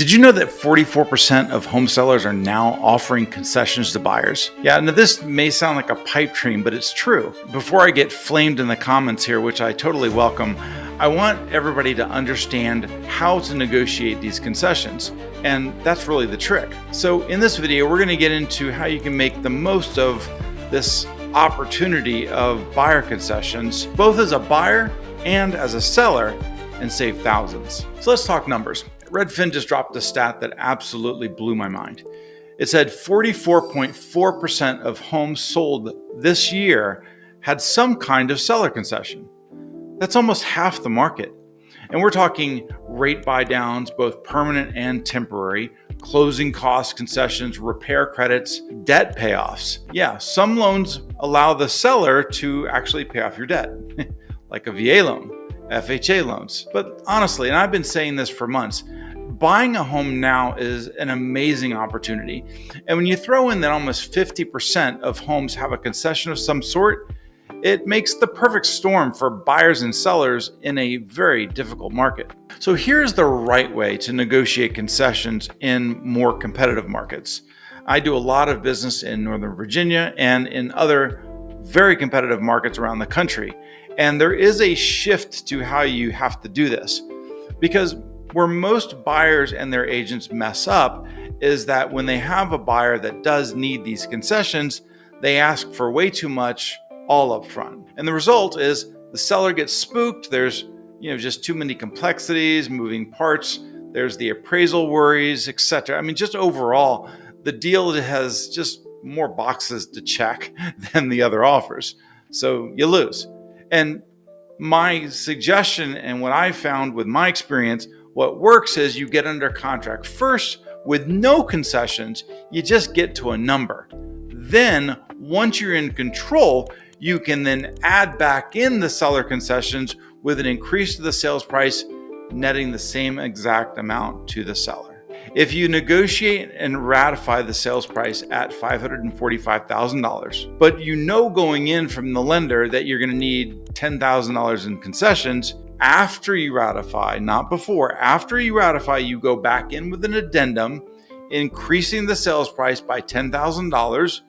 Did you know that 44% of home sellers are now offering concessions to buyers? Yeah, now this may sound like a pipe dream, but it's true. Before I get flamed in the comments here, which I totally welcome, I want everybody to understand how to negotiate these concessions. And that's really the trick. So in this video, we're going to get into how you can make the most of this opportunity of buyer concessions, both as a buyer and as a seller, and save thousands. So let's talk numbers. Redfin just dropped a stat that absolutely blew my mind. It said 44.4% of homes sold this year had some kind of seller concession. That's almost half the market. And we're talking rate buy downs, both permanent and temporary, closing cost concessions, repair credits, debt payoffs. Yeah, some loans allow the seller to actually pay off your debt, like a VA loan, FHA loans. But honestly, and I've been saying this for months, buying a home now is an amazing opportunity. And when you throw in that almost 50% of homes have a concession of some sort, it makes the perfect storm for buyers and sellers in a very difficult market. So here's the right way to negotiate concessions in more competitive markets. I do a lot of business in Northern Virginia and in other very competitive markets around the country. And there is a shift to how you have to do this, because where most buyers and their agents mess up is that when they have a buyer that does need these concessions, they ask for way too much all up front. And the result is the seller gets spooked. There's just too many complexities, moving parts. There's the appraisal worries, etc. I mean, just overall, the deal has just more boxes to check than the other offers. So you lose. And my suggestion, and what I found with my experience, what works is you get under contract first with no concessions. You just get to a number. Then once you're in control, you can then add back in the seller concessions with an increase to the sales price, netting the same exact amount to the seller. If you negotiate and ratify the sales price at $545,000, but you know going in from the lender that you're going to need $10,000 in concessions, after you ratify, not before, after you ratify, you go back in with an addendum, increasing the sales price by $10,000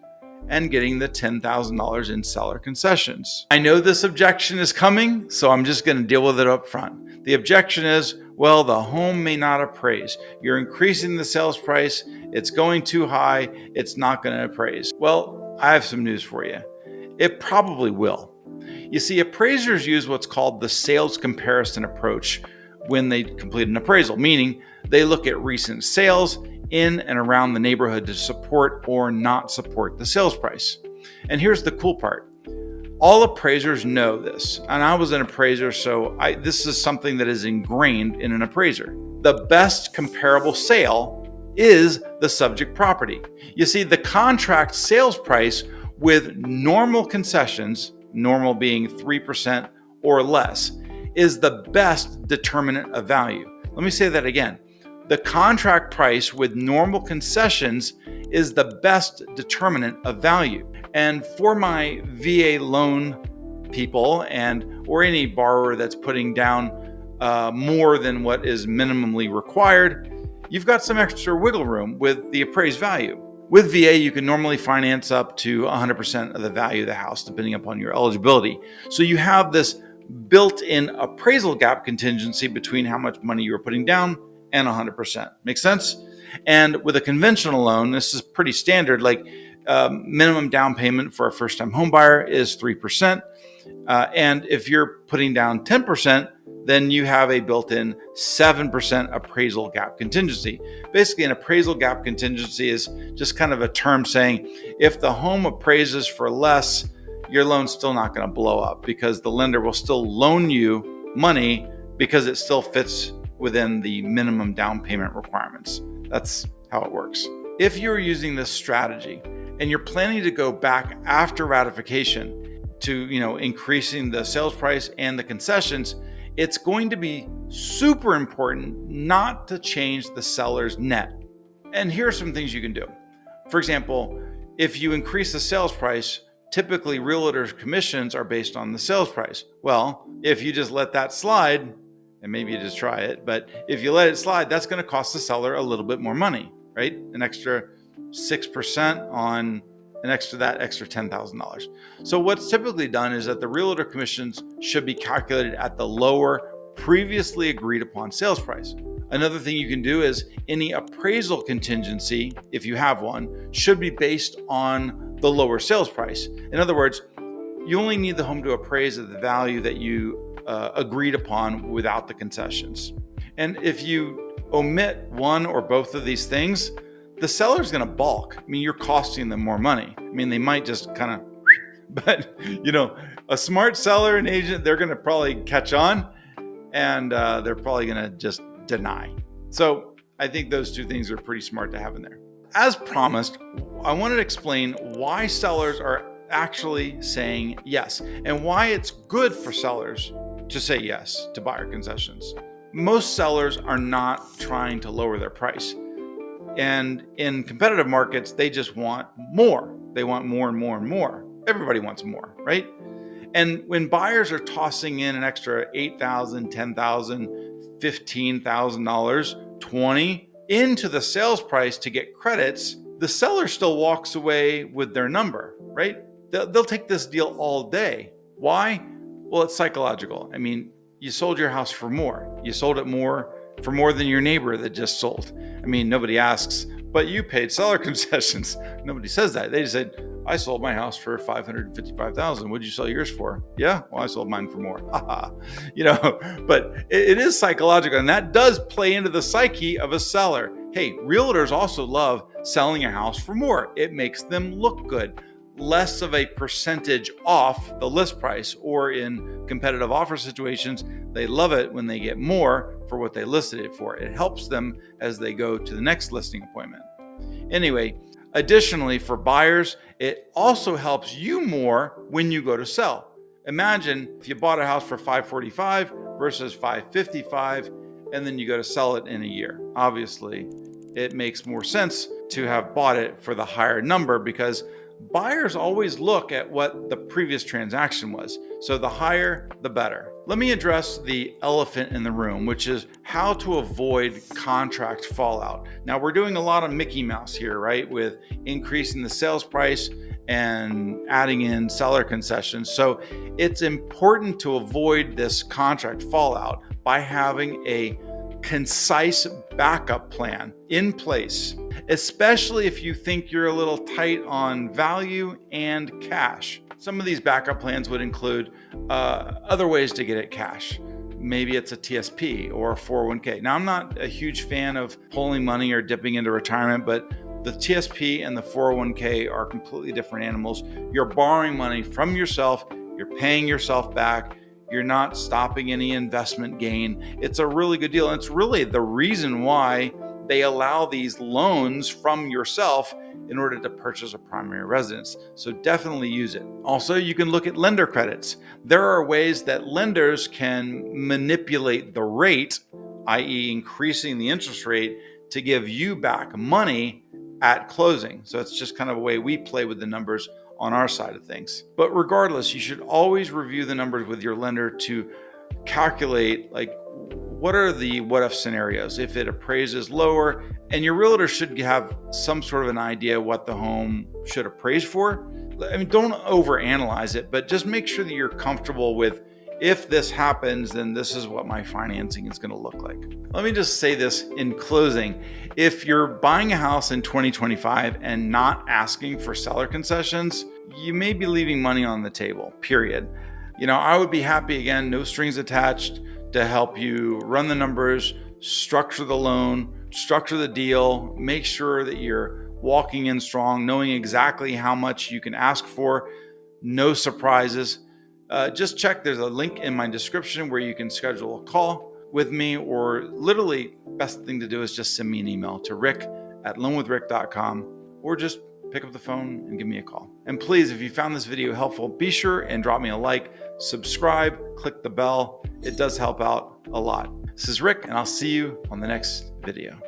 and getting the $10,000 in seller concessions. I know this objection is coming, so I'm just going to deal with it up front. The objection is, well, the home may not appraise. You're increasing the sales price. It's going too high. It's not going to appraise. Well, I have some news for you. It probably will. You see, appraisers use what's called the sales comparison approach when they complete an appraisal, meaning they look at recent sales in and around the neighborhood to support or not support the sales price. And here's the cool part. All appraisers know this, and I was an appraiser, so this is something that is ingrained in an appraiser. The best comparable sale is the subject property. You see, the contract sales price with normal concessions, normal being 3% or less, is the best determinant of value. Let me say that again. The contract price with normal concessions is the best determinant of value. And for my VA loan people or any borrower that's putting down more than what is minimally required, you've got some extra wiggle room with the appraised value. With VA, you can normally finance up to 100% of the value of the house, depending upon your eligibility. So you have this built-in appraisal gap contingency between how much money you're putting down and 100%. Make sense? And with a conventional loan, this is pretty standard, like minimum down payment for a first-time home buyer is 3%. And if you're putting down 10%, then you have a built-in 7% appraisal gap contingency. Basically, an appraisal gap contingency is just kind of a term saying if the home appraises for less, your loan's still not going to blow up because the lender will still loan you money because it still fits within the minimum down payment requirements. That's how it works. If you're using this strategy and you're planning to go back after ratification to, increasing the sales price and the concessions, it's going to be super important not to change the seller's net. And here are some things you can do. For example, if you increase the sales price, typically realtors' commissions are based on the sales price. Well, if you just let that slide and maybe you just try it. But if you let it slide, that's going to cost the seller a little bit more money, right? An extra 6% on an extra $10,000. So what's typically done is that the realtor commissions should be calculated at the lower previously agreed upon sales price. Another thing you can do is any appraisal contingency, if you have one, should be based on the lower sales price. In other words, you only need the home to appraise at the value that you agreed upon without the concessions. And if you omit one or both of these things, the seller's going to balk. I mean, you're costing them more money. I mean, they might just kind of, but a smart seller and agent, they're going to probably catch on, and they're probably going to just deny. So I think those two things are pretty smart to have in there. As promised, I wanted to explain why sellers are actually saying yes and why it's good for sellers to say yes to buyer concessions. Most sellers are not trying to lower their price. And in competitive markets, they just want more. They want more and more and more. Everybody wants more, right? And when buyers are tossing in an extra $8,000, $10,000, $15,000, $20,000 into the sales price to get credits, the seller still walks away with their number, right? They'll take this deal all day. Why? Well, it's psychological. I mean, you sold your house for more. You sold it for more than your neighbor that just sold. I mean, nobody asks, but you paid seller concessions. Nobody says that. They just said, I sold my house for $555,000. What'd you sell yours for? Yeah, well, I sold mine for more. But it is psychological, and that does play into the psyche of a seller. Hey, realtors also love selling a house for more. It makes them look good. Less of a percentage off the list price, or in competitive offer situations, they love it when they get more for what they listed it for. It helps them as they go to the next listing appointment. Anyway, additionally, for buyers, it also helps you more when you go to sell. Imagine if you bought a house for $545,000 versus $555,000, and then you go to sell it in a year. Obviously, it makes more sense to have bought it for the higher number because buyers always look at what the previous transaction was. So the higher, the better. Let me address the elephant in the room, which is how to avoid contract fallout. Now, we're doing a lot of Mickey Mouse here, right? With increasing the sales price and adding in seller concessions. So it's important to avoid this contract fallout by having a concise backup plan in place, especially if you think you're a little tight on value and cash. Some of these backup plans would include other ways to get at cash. Maybe it's a TSP or a 401k. Now, I'm not a huge fan of pulling money or dipping into retirement, but the TSP and the 401k are completely different animals. You're borrowing money from yourself, you're paying yourself back, you're not stopping any investment gain. It's a really good deal. And it's really the reason why they allow these loans from yourself in order to purchase a primary residence. So definitely use it. Also, you can look at lender credits. There are ways that lenders can manipulate the rate, i.e. increasing the interest rate, to give you back money at closing. So it's just kind of a way we play with the numbers on our side of things. But regardless, you should always review the numbers with your lender to calculate what are the what if scenarios if it appraises lower, and your realtor should have some sort of an idea what the home should appraise for. I mean, don't overanalyze it, but just make sure that you're comfortable with, if this happens, then this is what my financing is going to look like. Let me just say this in closing. If you're buying a house in 2025 and not asking for seller concessions, you may be leaving money on the table, period. I would be happy, again, no strings attached, to help you run the numbers, structure the loan, structure the deal, make sure that you're walking in strong, knowing exactly how much you can ask for, no surprises. Just check, there's a link in my description where you can schedule a call with me, or literally best thing to do is just send me an email to rick@loanwithrick.com, or just pick up the phone and give me a call. And please, if you found this video helpful, be sure and drop me a like, subscribe, click the bell. It does help out a lot. This is Rick, and I'll see you on the next video.